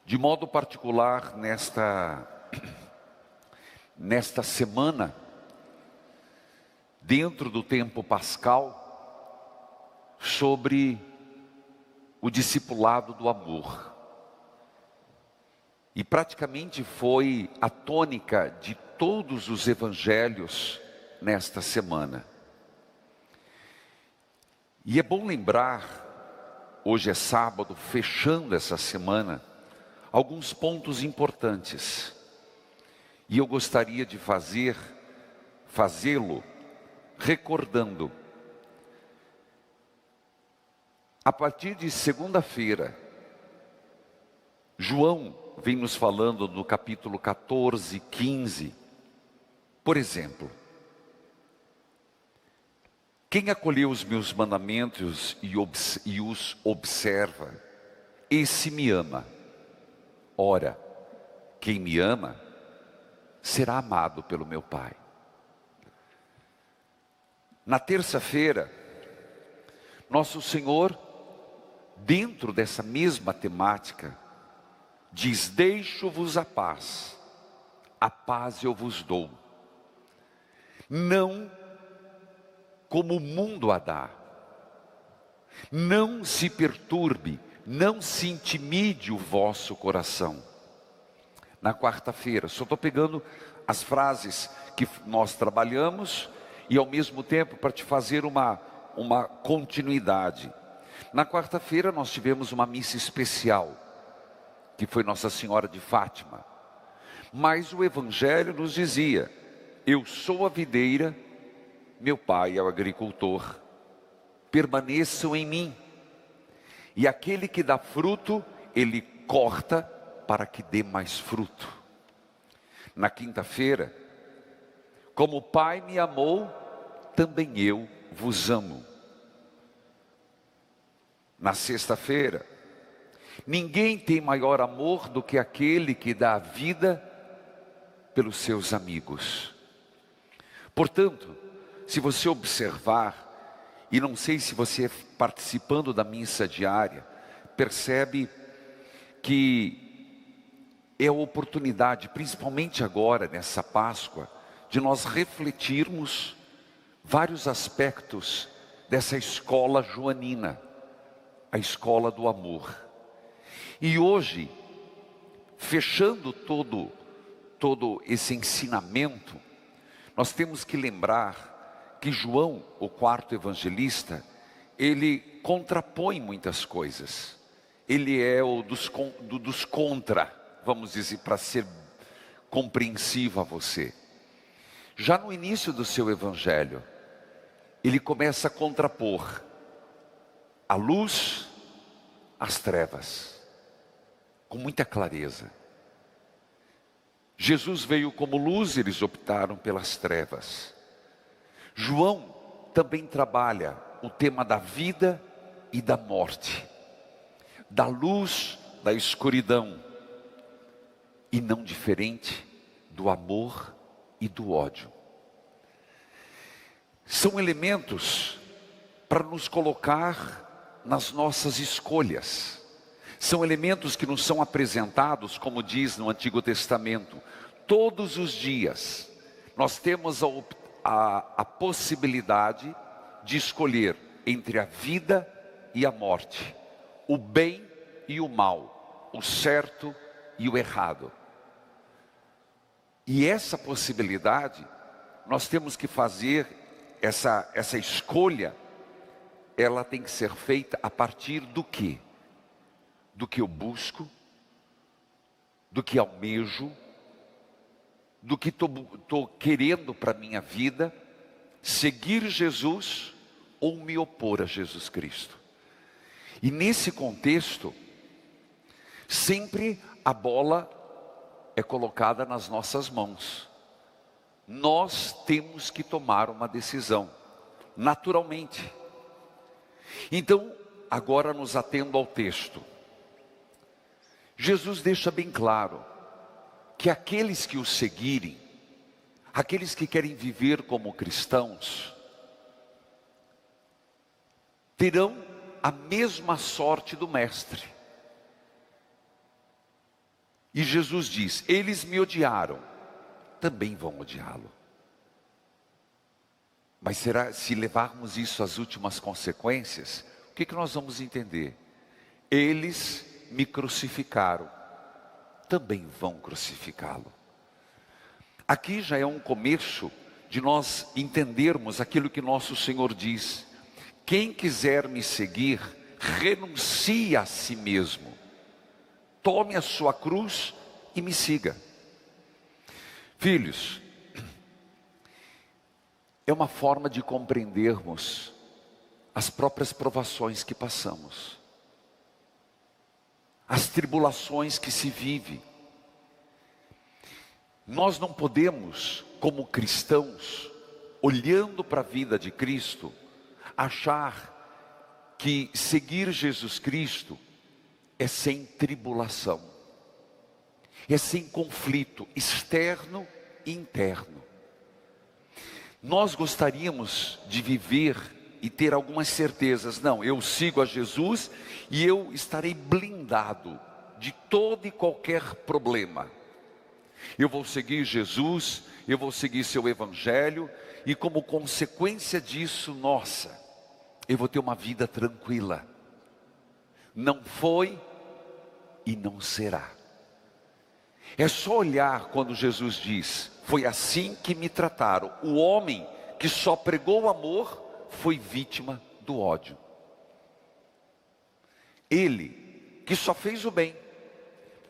De modo particular, nesta semana, dentro do tempo pascal, sobre o discipulado do amor. E praticamente foi a tônica de todos os evangelhos nesta semana. E é bom lembrar, hoje é sábado, fechando essa semana, alguns pontos importantes. E eu gostaria de fazê-lo recordando. A partir de segunda-feira, João vem nos falando no capítulo 14, 15, por exemplo: quem acolheu os meus mandamentos e os observa, esse me ama. Ora, quem me ama, será amado pelo meu Pai. Na terça-feira, nosso Senhor, dentro dessa mesma temática, diz: deixo-vos a paz eu vos dou. Não como o mundo a dá. Não se perturbe, não se intimide o vosso coração. Na quarta-feira, só estou pegando as frases que nós trabalhamos e ao mesmo tempo para te fazer uma continuidade. Na quarta-feira nós tivemos uma missa especial, que foi Nossa Senhora de Fátima. Mas o Evangelho nos dizia: eu sou a videira, meu Pai é o agricultor. Permaneçam em mim. E aquele que dá fruto, Ele corta para que dê mais fruto. Na quinta-feira, como o Pai me amou, também eu vos amo. Na sexta-feira, ninguém tem maior amor do que aquele que dá a vida pelos seus amigos. Portanto, se você observar, e não sei se você participando da missa diária, percebe que é a oportunidade, principalmente agora nessa Páscoa, de nós refletirmos vários aspectos dessa escola joanina, a escola do amor. E hoje, fechando todo esse ensinamento, nós temos que lembrar que João, o quarto evangelista, ele contrapõe muitas coisas. Ele é o dos contra, vamos dizer, para ser compreensivo a você. Já no início do seu evangelho, ele começa a contrapor a luz às trevas, com muita clareza. Jesus veio como luz, eles optaram pelas trevas. João também trabalha o tema da vida e da morte, da luz, da escuridão, e não diferente do amor e do ódio. São elementos para nos colocar nas nossas escolhas. São elementos que nos são apresentados, como diz no Antigo Testamento, todos os dias. Nós temos a possibilidade de escolher entre a vida e a morte, o bem e o mal, o certo e o errado. E essa possibilidade, nós temos que fazer essa escolha, ela tem que ser feita a partir do quê? Do que eu busco, do que almejo, do que estou querendo para a minha vida, seguir Jesus ou me opor a Jesus Cristo. E nesse contexto, sempre a bola é colocada nas nossas mãos. Nós temos que tomar uma decisão, naturalmente. Então, agora nos atendo ao texto. Jesus deixa bem claro que aqueles que o seguirem, aqueles que querem viver como cristãos, terão a mesma sorte do Mestre. E Jesus diz: eles me odiaram, também vão odiá-lo. Mas será, se levarmos isso às últimas consequências, o que nós vamos entender? Eles me crucificaram, também vão crucificá-lo. Aqui já é um começo de nós entendermos aquilo que nosso Senhor diz: quem quiser me seguir, renuncie a si mesmo, tome a sua cruz e me siga. Filhos, é uma forma de compreendermos as próprias provações que passamos, as tribulações que se vive. Nós não podemos, como cristãos, olhando para a vida de Cristo, achar que seguir Jesus Cristo é sem tribulação, é sem conflito externo e interno. Nós gostaríamos de viver e ter algumas certezas. Não, eu sigo a Jesus e eu estarei blindado de todo e qualquer problema. Eu vou seguir Jesus, eu vou seguir seu evangelho, e como consequência disso, nossa, eu vou ter uma vida tranquila. Não foi e não será. É só olhar quando Jesus diz: foi assim que me trataram. O homem que só pregou o amor foi vítima do ódio. Ele que só fez o bem.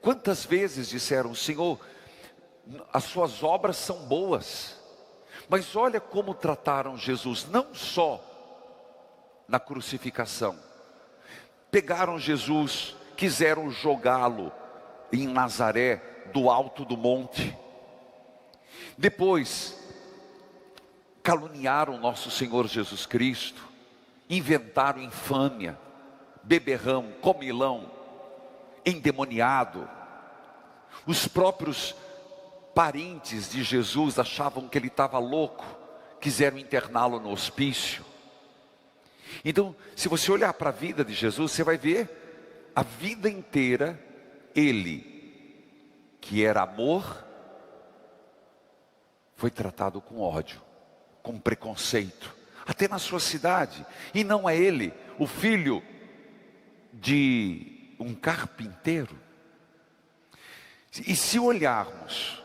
Quantas vezes disseram: Senhor, as suas obras são boas. Mas olha como trataram Jesus, não só na crucificação. Pegaram Jesus, quiseram jogá-lo em Nazaré, do alto do monte. Depois, caluniaram nosso Senhor Jesus Cristo, inventaram infâmia, beberrão, comilão, endemoniado. Os próprios parentes de Jesus achavam que ele estava louco, quiseram interná-lo no hospício. Então, se você olhar para a vida de Jesus, você vai ver a vida inteira, ele, que era amor, foi tratado com ódio, com preconceito, até na sua cidade. E não é ele, o filho de um carpinteiro? E se olharmos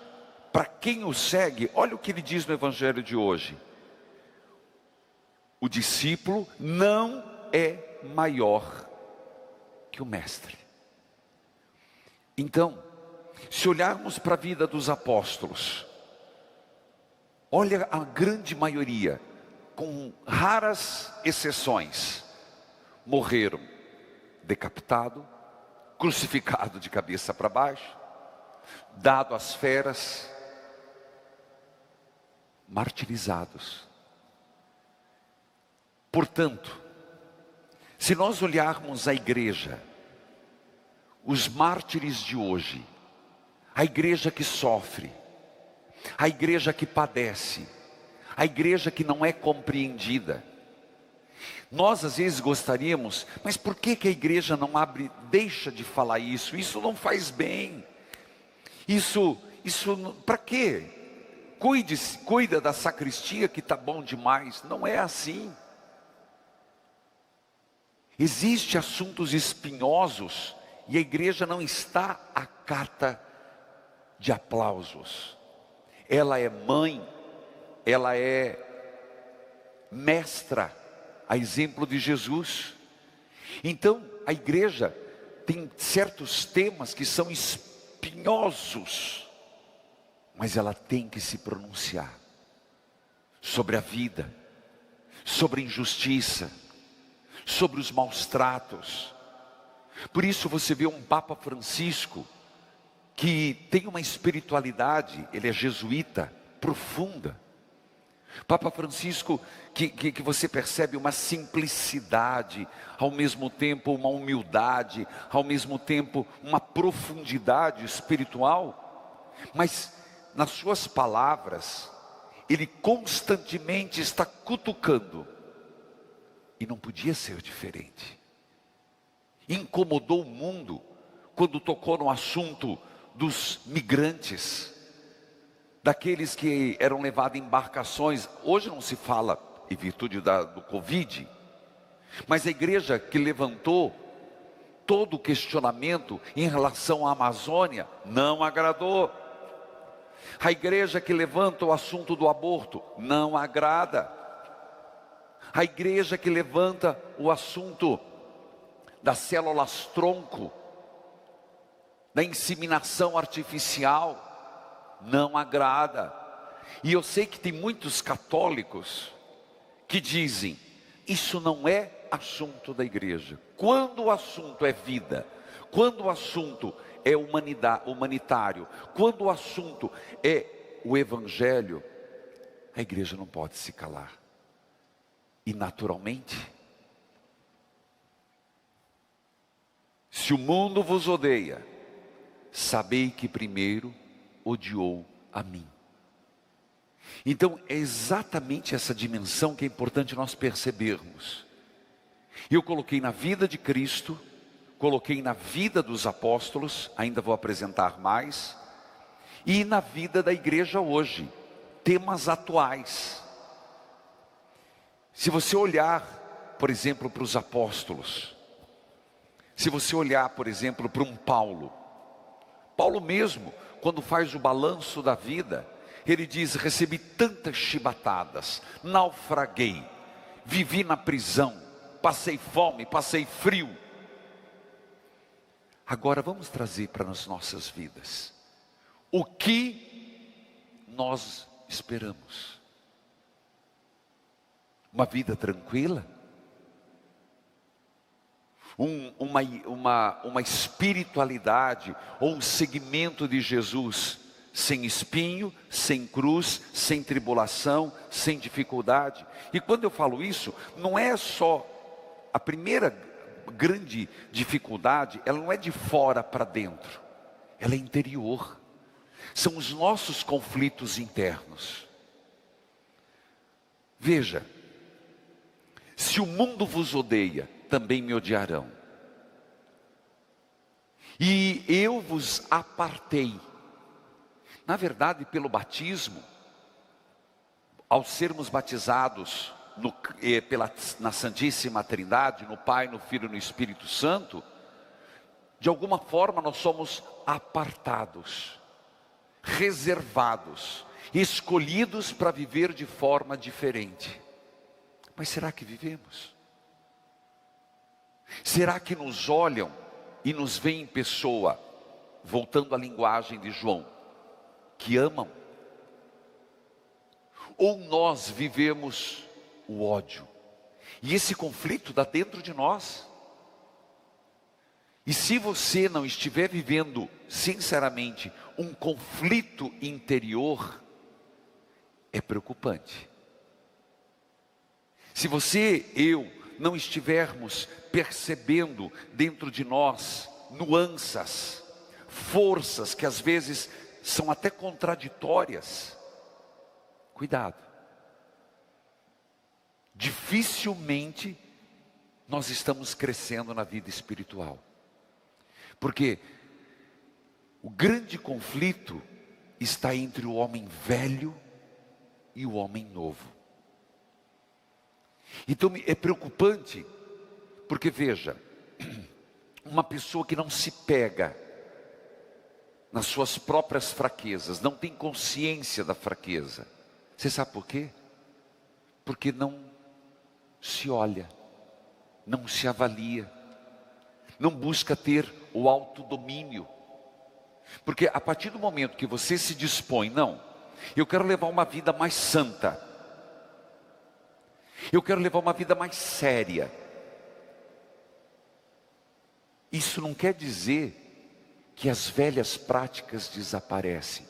para quem o segue, olha o que ele diz no evangelho de hoje: o discípulo não é maior que o mestre. Então, se olharmos para a vida dos apóstolos, olha a grande maioria, com raras exceções, morreram decapitado, crucificado de cabeça para baixo, dado às feras, martirizados. Portanto, se nós olharmos a igreja, os mártires de hoje, a igreja que sofre, a igreja que padece, a igreja que não é compreendida, nós às vezes gostaríamos, mas por que a igreja não abre, deixa de falar isso? Isso não faz bem. Isso para quê? Cuida da sacristia que está bom demais. Não é assim. Existem assuntos espinhosos e a igreja não está à cata de aplausos. Ela é mãe, ela é mestra, a exemplo de Jesus. Então a igreja tem certos temas que são espinhosos, mas ela tem que se pronunciar sobre a vida, sobre a injustiça, sobre os maus tratos. Por isso você vê um Papa Francisco que tem uma espiritualidade, ele é jesuíta, profunda. Papa Francisco que você percebe uma simplicidade, ao mesmo tempo uma humildade, ao mesmo tempo uma profundidade espiritual. Mas nas suas palavras, ele constantemente está cutucando. E não podia ser diferente. Incomodou o mundo quando tocou no assunto dos migrantes, daqueles que eram levados em embarcações. Hoje não se fala em virtude do Covid, mas a igreja que levantou todo o questionamento em relação à Amazônia não agradou. A igreja que levanta o assunto do aborto não agrada. A igreja que levanta o assunto das células tronco, da inseminação artificial, não agrada. E eu sei que tem muitos católicos que dizem: isso não é assunto da igreja. Quando o assunto é vida, quando o assunto é humanitário, quando o assunto é o evangelho, a igreja não pode se calar. E naturalmente, se o mundo vos odeia, sabei que primeiro odiou a mim. Então é exatamente essa dimensão que é importante nós percebermos. Eu coloquei na vida de Cristo, coloquei na vida dos apóstolos, ainda vou apresentar mais, e na vida da igreja hoje, temas atuais. Se você olhar, por exemplo, para os apóstolos, se você olhar, por exemplo, para um Paulo mesmo, quando faz o balanço da vida, ele diz: recebi tantas chibatadas, naufraguei, vivi na prisão, passei fome, passei frio. Agora vamos trazer para as nossas vidas o que nós esperamos. Uma vida tranquila? Uma espiritualidade ou um segmento de Jesus sem espinho, sem cruz, sem tribulação, sem dificuldade. E quando eu falo isso, não é só a primeira grande dificuldade, ela não é de fora para dentro, ela é interior. São os nossos conflitos internos. Veja, se o mundo vos odeia, também me odiarão. E eu vos apartei. Na verdade, pelo batismo, ao sermos batizados na Santíssima Trindade, no Pai, no Filho e no Espírito Santo, de alguma forma nós somos apartados, reservados, escolhidos para viver de forma diferente. Mas será que vivemos? Será que nos olham e nos veem em pessoa, voltando à linguagem de João, que amam? Ou nós vivemos o ódio? E esse conflito está dentro de nós. E se você não estiver vivendo, sinceramente, um conflito interior, é preocupante. Se você, eu, não estivermos percebendo dentro de nós nuances, forças que às vezes são até contraditórias, cuidado. Dificilmente nós estamos crescendo na vida espiritual. Porque o grande conflito está entre o homem velho e o homem novo. Então é preocupante, porque veja, uma pessoa que não se pega nas suas próprias fraquezas, não tem consciência da fraqueza. Você sabe por quê? Porque não se olha, não se avalia, não busca ter o autodomínio. Porque a partir do momento que você se dispõe, não, eu quero levar uma vida mais santa, eu quero levar uma vida mais séria. Isso não quer dizer que as velhas práticas desaparecem,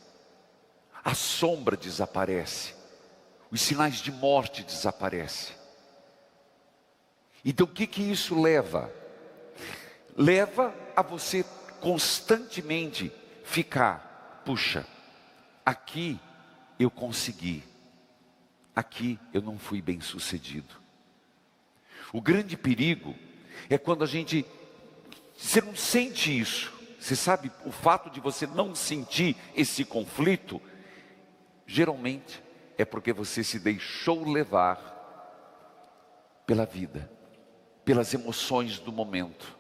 a sombra desaparece, os sinais de morte desaparecem. Então o que isso leva? Leva a você constantemente ficar, puxa, aqui eu consegui, aqui eu não fui bem sucedido. O grande perigo é quando você não sente isso, Você sabe, o fato de você não sentir esse conflito, geralmente é porque você se deixou levar pela vida, pelas emoções do momento,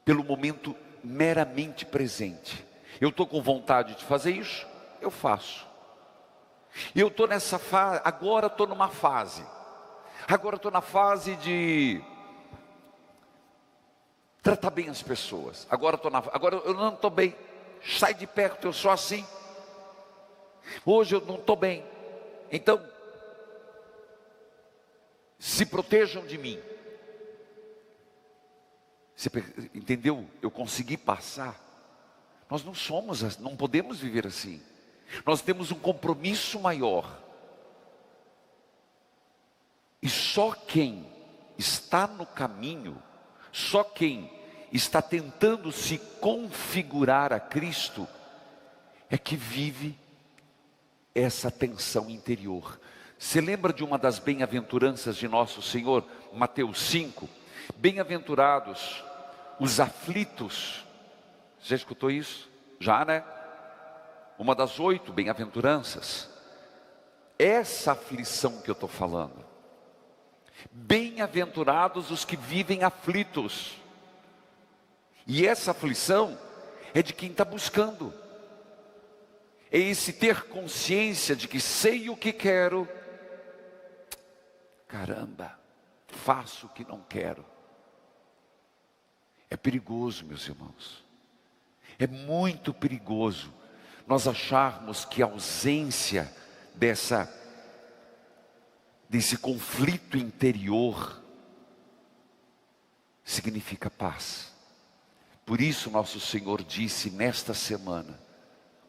pelo momento meramente presente. Eu estou com vontade de fazer isso, eu faço. Eu estou nessa fase, agora estou numa fase. Agora estou na fase de tratar bem as pessoas. Agora eu não estou bem. Sai de perto, eu sou assim. Hoje eu não estou bem. Então, se protejam de mim. Você entendeu? Eu consegui passar. Nós não somos, não podemos viver assim. Nós temos um compromisso maior. E só quem está no caminho, só quem está tentando se configurar a Cristo, é que vive essa tensão interior. Você lembra de uma das bem-aventuranças de nosso Senhor, Mateus 5? Bem-aventurados os aflitos. Já escutou isso? Já, né? Uma das 8 bem-aventuranças. Essa aflição que eu estou falando. Bem-aventurados os que vivem aflitos. E essa aflição é de quem está buscando. É esse ter consciência de que sei o que quero. Caramba, faço o que não quero. É perigoso, meus irmãos. É muito perigoso nós acharmos que a ausência desse conflito interior significa paz. Por isso nosso Senhor disse nesta semana: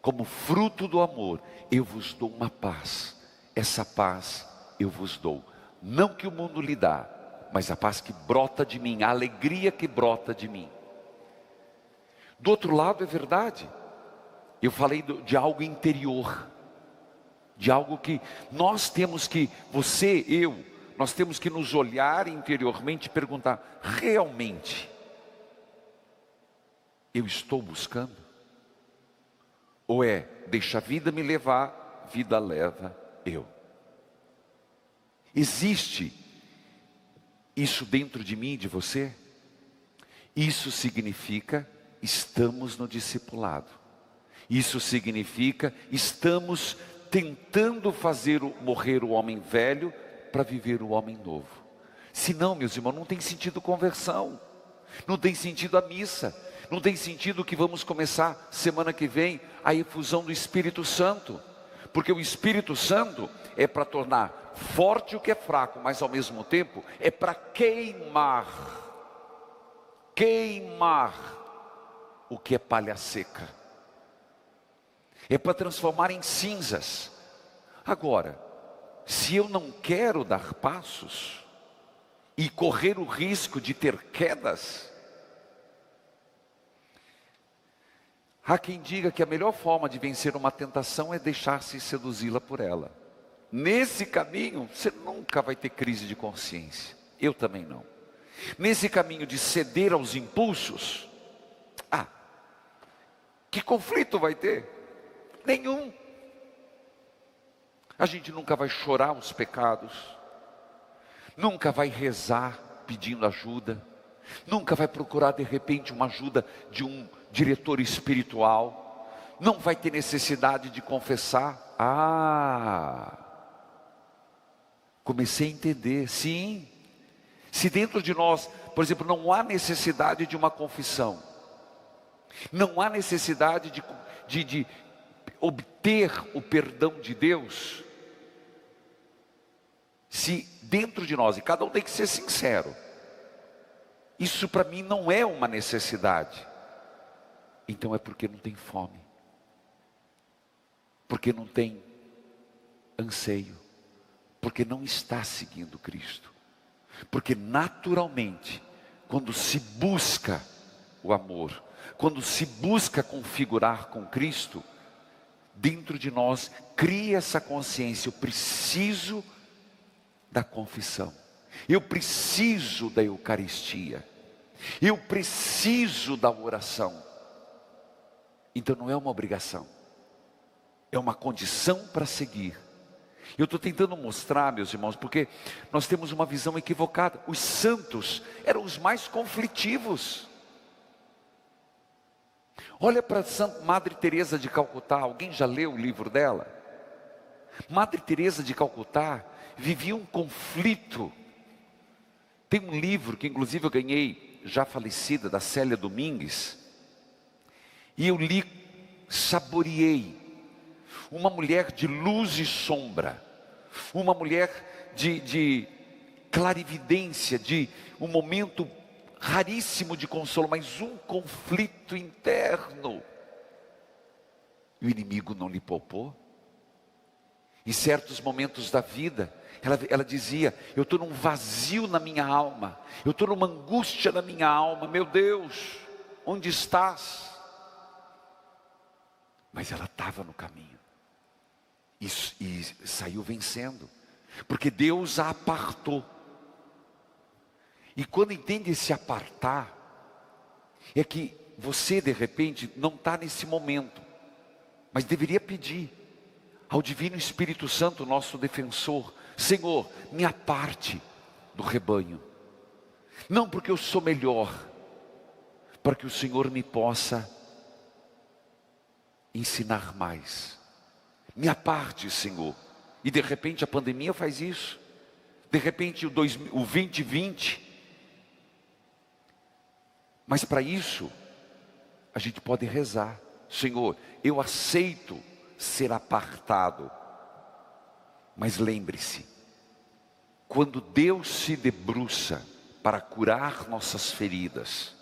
como fruto do amor, eu vos dou uma paz. Essa paz eu vos dou. Não que o mundo lhe dá, mas a paz que brota de mim, a alegria que brota de mim. Do outro lado é verdade. Eu falei de algo interior. De algo que nós temos que, você, eu, nós temos que nos olhar interiormente e perguntar: realmente, eu estou buscando? Ou é, deixa a vida me levar, vida leva eu? Existe isso dentro de mim e de você? Isso significa, estamos no discipulado. Isso significa, estamos tentando fazer morrer o homem velho para viver o homem novo. Senão, meus irmãos, não tem sentido conversão, não tem sentido a missa, não tem sentido que vamos começar semana que vem a efusão do Espírito Santo, porque o Espírito Santo é para tornar forte o que é fraco, mas ao mesmo tempo é para queimar o que é palha seca, é para transformar em cinzas. Agora, se eu não quero dar passos e correr o risco de ter quedas, há quem diga que a melhor forma de vencer uma tentação é deixar-se seduzi-la por ela. Nesse caminho, você nunca vai ter crise de consciência. Eu também não. Nesse caminho de ceder aos impulsos, que conflito vai ter? Nenhum. A gente nunca vai chorar os pecados, nunca vai rezar pedindo ajuda, nunca vai procurar de repente uma ajuda de um diretor espiritual, não vai ter necessidade de confessar. Comecei a entender, sim. Se dentro de nós, por exemplo, não há necessidade de uma confissão, não há necessidade de obter o perdão de Deus, se dentro de nós, e cada um tem que ser sincero, isso para mim não é uma necessidade, então é porque não tem fome, porque não tem anseio, porque não está seguindo Cristo. Porque naturalmente, quando se busca o amor, quando se busca configurar com Cristo, dentro de nós cria essa consciência: eu preciso da confissão, eu preciso da Eucaristia, Eu preciso da oração. Então não é uma obrigação, é uma condição para seguir. Eu estou tentando mostrar, meus irmãos, porque nós temos uma visão equivocada. Os santos eram os mais conflitivos. Olha para Madre Teresa de Calcutá. Alguém já leu o livro dela? Madre Teresa de Calcutá vivia um conflito. Tem um livro que inclusive eu ganhei, já falecida, da Célia Domingues, e eu li, saboreei. Uma mulher de luz e sombra, uma mulher de clarividência, de um momento raríssimo de consolo, mas um conflito interno. E o inimigo não lhe poupou. Em certos momentos da vida, ela dizia: eu estou num vazio na minha alma, eu estou numa angústia na minha alma, meu Deus, onde estás? Mas ela estava no caminho, e saiu vencendo, porque Deus a apartou. E quando entende esse apartar, é que você de repente não está nesse momento, mas deveria pedir ao Divino Espírito Santo, nosso defensor: Senhor, me aparte do rebanho. Não porque eu sou melhor, para que o Senhor me possa ensinar mais. Me aparte, Senhor. E de repente a pandemia faz isso. De repente o 2020. Mas para isso, a gente pode rezar: Senhor, eu aceito ser apartado. Mas lembre-se, quando Deus se debruça para curar nossas feridas,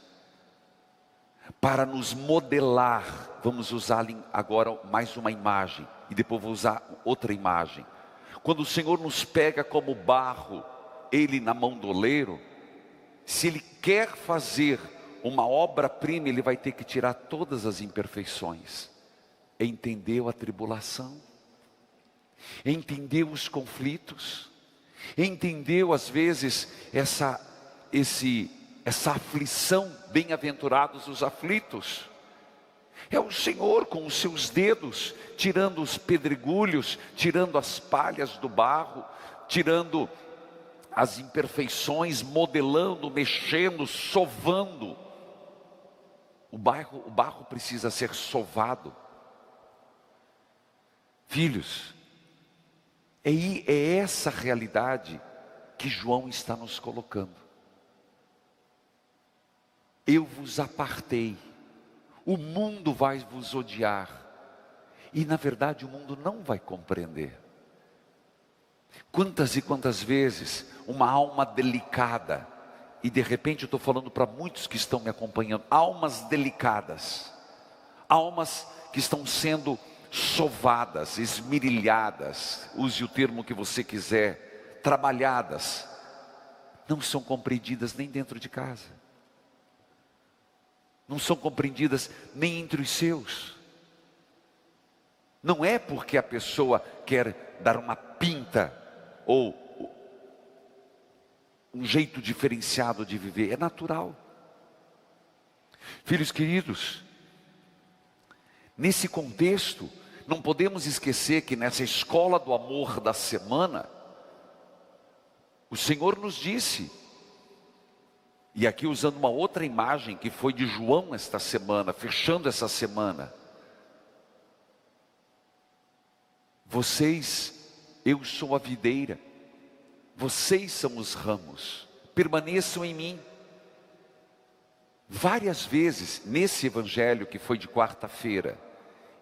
para nos modelar, vamos usar agora mais uma imagem, e depois vou usar outra imagem. Quando o Senhor nos pega como barro, Ele na mão do oleiro, se Ele quer fazer uma obra-prima, Ele vai ter que tirar todas as imperfeições. Entendeu a tribulação? Entendeu os conflitos? Entendeu às vezes essa aflição? Bem-aventurados os aflitos. É o Senhor com os seus dedos, tirando os pedregulhos, tirando as palhas do barro, tirando as imperfeições, modelando, mexendo, sovando. O barro precisa ser sovado. Filhos, é essa realidade que João está nos colocando. Eu vos apartei, o mundo vai vos odiar, e na verdade o mundo não vai compreender. Quantas e quantas vezes uma alma delicada, e de repente eu estou falando para muitos que estão me acompanhando, almas delicadas, almas que estão sendo sovadas, esmirilhadas, use o termo que você quiser, trabalhadas, não são compreendidas nem dentro de casa, não são compreendidas nem entre os seus. Não é porque a pessoa quer dar uma pinta ou um jeito diferenciado de viver, é natural. Filhos queridos, nesse contexto, não podemos esquecer que nessa escola do amor da semana, o Senhor nos disse, e aqui usando uma outra imagem que foi de João esta semana, fechando essa semana: vocês, eu sou a videira, vocês são os ramos, permaneçam em mim. Várias vezes nesse evangelho que foi de quarta-feira,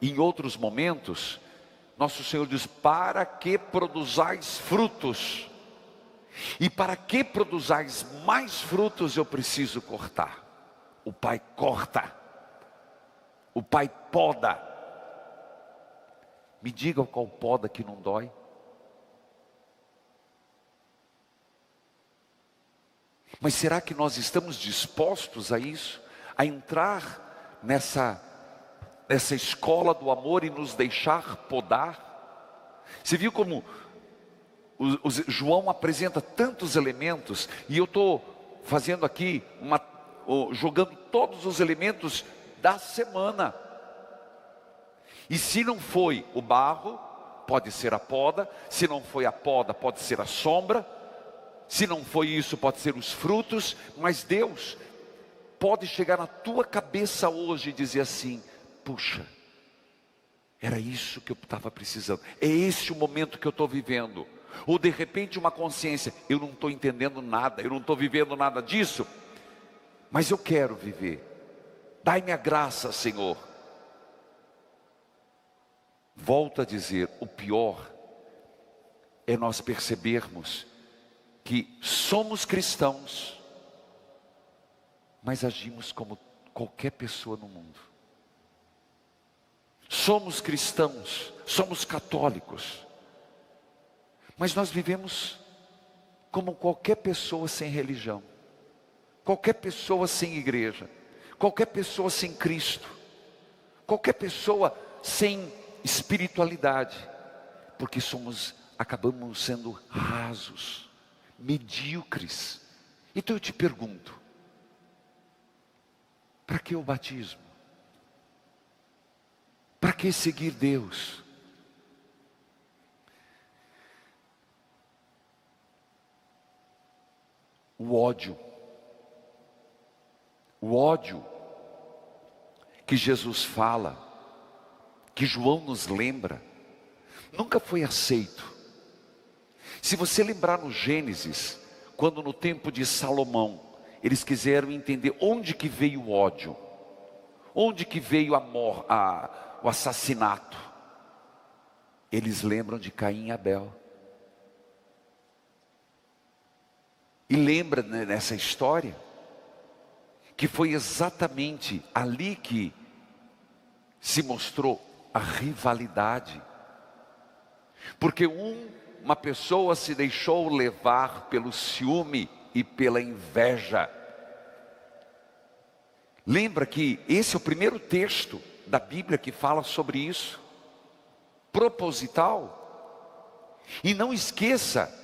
em outros momentos, nosso Senhor diz: para que produzais frutos, e para que produzais mais frutos eu preciso cortar. O Pai corta, o Pai poda. Me diga qual poda que não dói. Mas será que nós estamos dispostos a isso? A entrar nessa escola do amor e nos deixar podar? Você viu como João apresenta tantos elementos, e eu estou fazendo aqui jogando todos os elementos da semana. E se não foi o barro, pode ser a poda. Se não foi a poda, pode ser a sombra. Se não foi isso, pode ser os frutos. Mas Deus pode chegar na tua cabeça hoje e dizer assim: puxa, era isso que eu estava precisando, é esse o momento que eu estou vivendo. Ou de repente uma consciência: eu não estou entendendo nada, eu não estou vivendo nada disso, mas eu quero viver. Dai-me a graça, Senhor. Volto a dizer, o pior é nós percebermos que somos cristãos, mas agimos como qualquer pessoa no mundo. Somos cristãos, somos católicos, mas nós vivemos como qualquer pessoa sem religião, qualquer pessoa sem igreja, qualquer pessoa sem Cristo, qualquer pessoa sem espiritualidade, porque acabamos sendo rasos, medíocres. Então eu te pergunto: para que o batismo? Para que seguir Deus? O ódio que Jesus fala, que João nos lembra, nunca foi aceito. Se você lembrar no Gênesis, quando no tempo de Salomão, eles quiseram entender onde que veio o ódio, onde que veio o assassinato, eles lembram de Caim e Abel. E lembra nessa história, que foi exatamente ali que se mostrou a rivalidade. Porque uma pessoa se deixou levar pelo ciúme e pela inveja. Lembra que esse é o primeiro texto da Bíblia que fala sobre isso. Proposital. E não esqueça,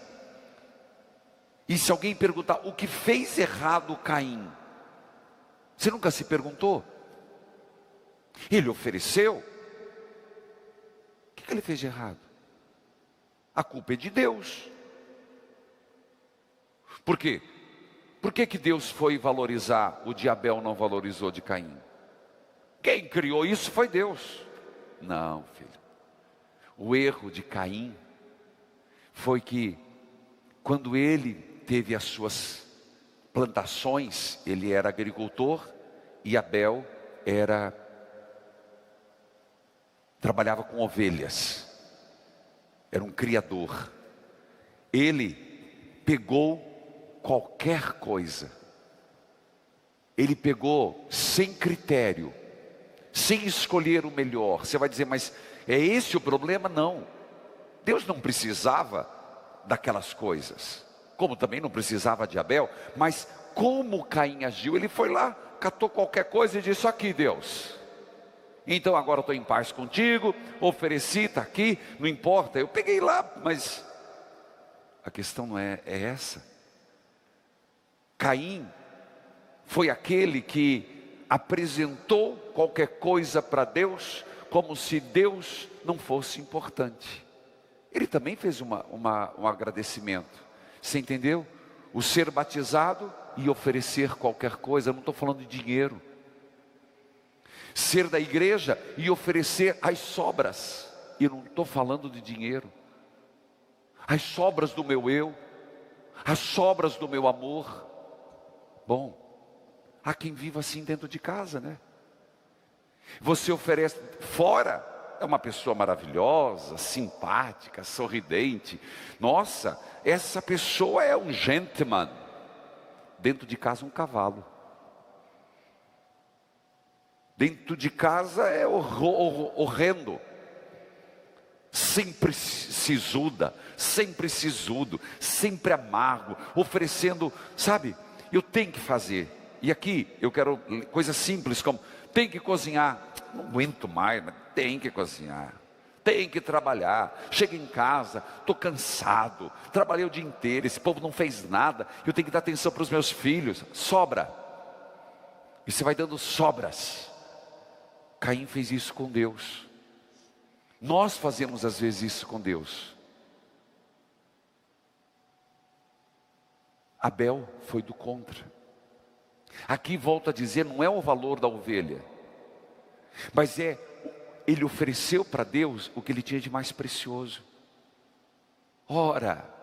e se alguém perguntar o que fez errado Caim, você nunca se perguntou? Ele ofereceu. O que ele fez de errado? A culpa é de Deus. Por quê? Por que Deus foi valorizar o de Abel, não valorizou de Caim? Quem criou isso foi Deus. Não, filho. O erro de Caim foi que, quando ele teve as suas plantações, ele era agricultor, e Abel trabalhava com ovelhas, era um criador. Ele pegou qualquer coisa, ele pegou sem critério, sem escolher o melhor. Você vai dizer, mas é esse o problema? Não, Deus não precisava daquelas coisas, como também não precisava de Abel. Mas como Caim agiu, ele foi lá, catou qualquer coisa e disse: aqui, Deus, então agora eu estou em paz contigo, ofereci, está aqui, não importa, eu peguei lá. Mas a questão não é essa. Caim foi aquele que apresentou qualquer coisa para Deus, como se Deus não fosse importante. Ele também fez um agradecimento. Você entendeu? O ser batizado e oferecer qualquer coisa, eu não estou falando de dinheiro. Ser da igreja e oferecer as sobras, e eu não estou falando de dinheiro. As sobras do meu eu, as sobras do meu amor. Bom, há quem viva assim dentro de casa, né? Você oferece fora, é uma pessoa maravilhosa, simpática, sorridente. Nossa, essa pessoa é um gentleman. Dentro de casa, um cavalo. Dentro de casa é horrendo. Sempre sisuda, sempre sisudo, sempre amargo, oferecendo, sabe? Eu tenho que fazer. E aqui eu quero coisas simples como: tem que cozinhar. Não aguento mais, mas tem que cozinhar. Tem que trabalhar. Chego em casa, estou cansado, trabalhei o dia inteiro, esse povo não fez nada, eu tenho que dar atenção para os meus filhos. Sobra. E você vai dando sobras. Caim fez isso com Deus. Nós fazemos às vezes isso com Deus. Abel foi do contra. Aqui volto a dizer, não é o valor da ovelha, mas ele ofereceu para Deus o que ele tinha de mais precioso. Ora,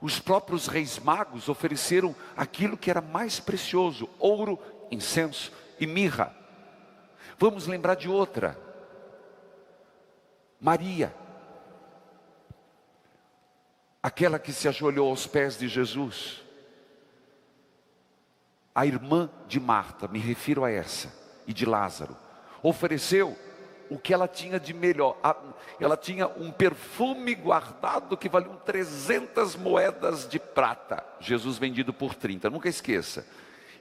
os próprios reis magos ofereceram aquilo que era mais precioso: ouro, incenso e mirra. Vamos lembrar de outra, Maria, aquela que se ajoelhou aos pés de Jesus, a irmã de Marta, me refiro a essa, e de Lázaro, ofereceu o que ela tinha de melhor. Ela tinha um perfume guardado que valia 300 moedas de prata, Jesus vendido por 30, nunca esqueça.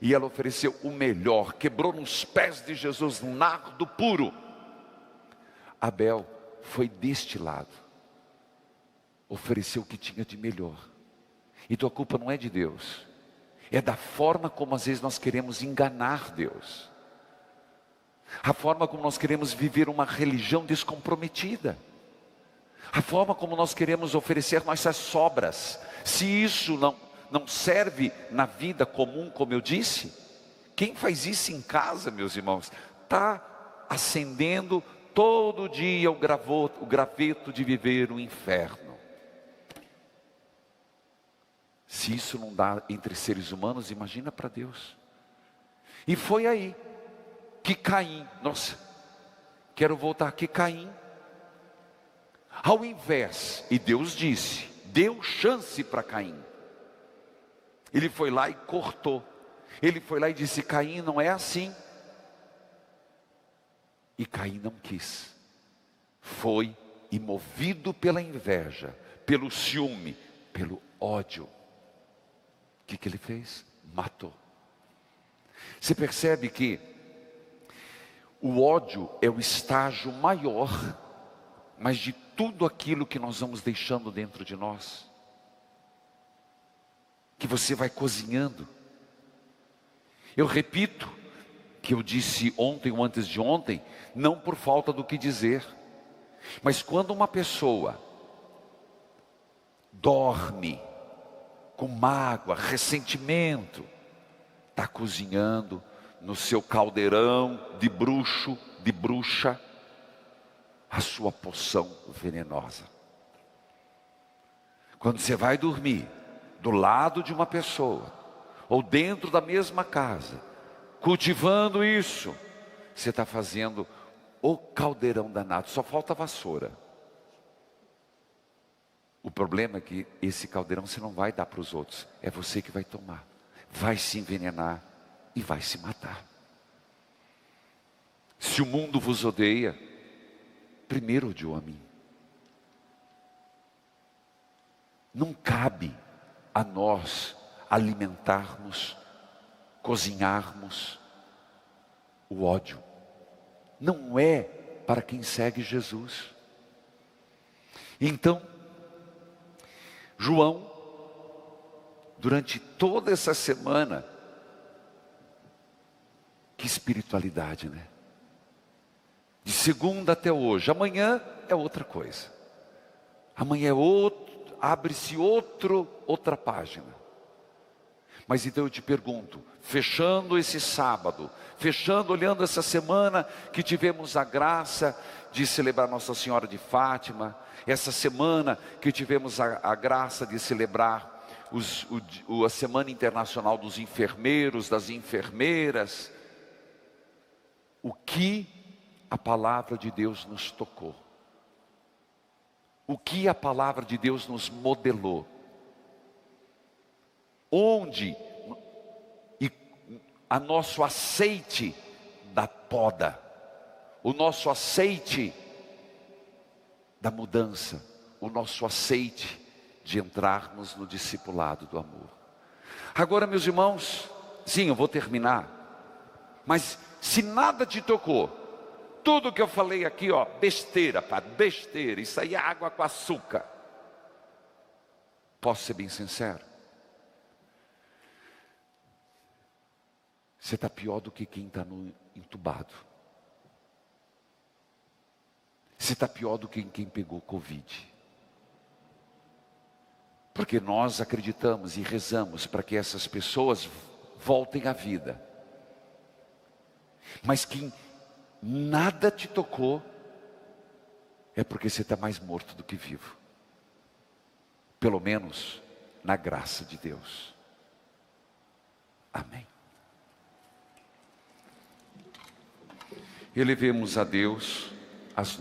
E ela ofereceu o melhor, quebrou nos pés de Jesus, nardo puro. Abel foi deste lado, ofereceu o que tinha de melhor. Então a culpa não é de Deus, é da forma como às vezes nós queremos enganar Deus, a forma como nós queremos viver uma religião descomprometida, a forma como nós queremos oferecer nossas sobras. Se isso não serve na vida comum, como eu disse, quem faz isso em casa, meus irmãos, está acendendo todo dia o graveto de viver o inferno. Se isso não dá entre seres humanos, imagina para Deus. E foi aí que Caim, quero voltar aqui, Caim, ao invés, e Deus disse, deu chance para Caim, ele foi lá e cortou, ele foi lá e disse: Caim, não é assim. E Caim não quis, foi e movido pela inveja, pelo ciúme, pelo ódio, o que ele fez? Matou. Você percebe que o ódio é o estágio maior, mas de tudo aquilo que nós vamos deixando dentro de nós, que você vai cozinhando. Eu repito, que eu disse ontem ou antes de ontem, não por falta do que dizer, mas quando uma pessoa dorme com mágoa, ressentimento, está cozinhando no seu caldeirão de bruxo, de bruxa, a sua poção venenosa. Quando você vai dormir do lado de uma pessoa, ou dentro da mesma casa, cultivando isso, você está fazendo o caldeirão danado, só falta vassoura. O problema é que esse caldeirão você não vai dar para os outros, é você que vai tomar, vai se envenenar e vai se matar. Se o mundo vos odeia, primeiro odiou a mim. Não cabe a nós alimentarmos, cozinharmos o ódio. Não é para quem segue Jesus. Então, João, durante toda essa semana, que espiritualidade, né? De segunda até hoje. Amanhã é outra coisa. Amanhã é outro, abre-se outra página. Mas então eu te pergunto, fechando esse sábado, olhando essa semana que tivemos a graça de celebrar Nossa Senhora de Fátima, essa semana que tivemos a graça de celebrar a Semana Internacional dos Enfermeiros, das Enfermeiras, o que a palavra de Deus nos tocou, o que a palavra de Deus nos modelou, onde a nosso aceite da poda, o nosso aceite da mudança, o nosso aceite de entrarmos no discipulado do amor. Agora, meus irmãos, sim, eu vou terminar, mas se nada te tocou, tudo que eu falei aqui, besteira, padre, besteira, isso aí é água com açúcar. Posso ser bem sincero? você está pior do que quem está entubado. Você está pior do que quem pegou Covid. Porque nós acreditamos e rezamos para que essas pessoas voltem à vida. Mas quem nada te tocou, é porque você está mais morto do que vivo. Pelo menos na graça de Deus. Amém. Elevemos a Deus as